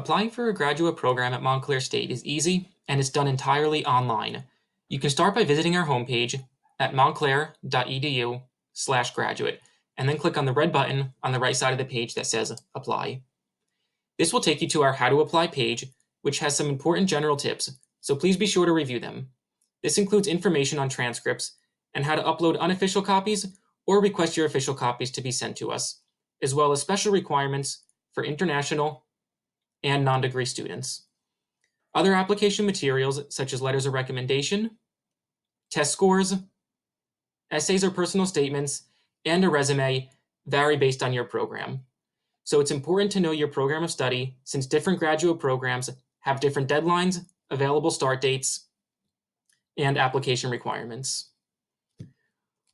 Applying for a graduate program at Montclair State is easy, and it's done entirely online. You can start by visiting our homepage at montclair.edu/graduate, and then click on the red button on the right side of the page that says Apply. This will take you to our How to Apply page, which has some important general tips, so please be sure to review them. This includes information on transcripts and how to upload unofficial copies or request your official copies to be sent to us, as well as special requirements for international and non-degree students. Other application materials, such as letters of recommendation, test scores, essays or personal statements, and a resume, vary based on your program. So it's important to know your program of study, since different graduate programs have different deadlines, available start dates, and application requirements.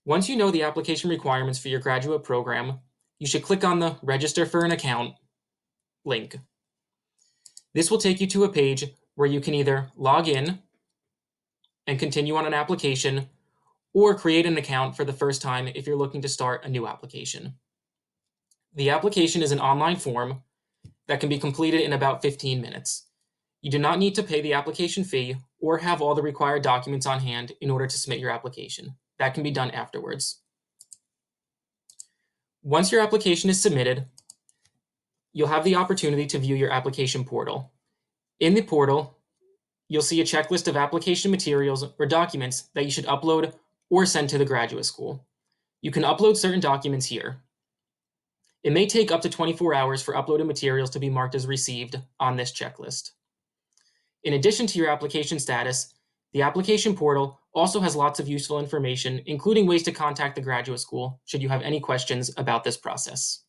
Once you know the application requirements for your graduate program, you should click on the Register for an Account link. This will take you to a page where you can either log in and continue on an application, or create an account for the first time if you're looking to start a new application. The application is an online form that can be completed in about 15 minutes. You do not need to pay the application fee or have all the required documents on hand in order to submit your application. That can be done afterwards. Once your application is submitted, you'll have the opportunity to view your application portal. In the portal, you'll see a checklist of application materials or documents that you should upload or send to the graduate school. You can upload certain documents here. It may take up to 24 hours for uploaded materials to be marked as received on this checklist. In addition to your application status, the application portal also has lots of useful information, including ways to contact the graduate school should you have any questions about this process.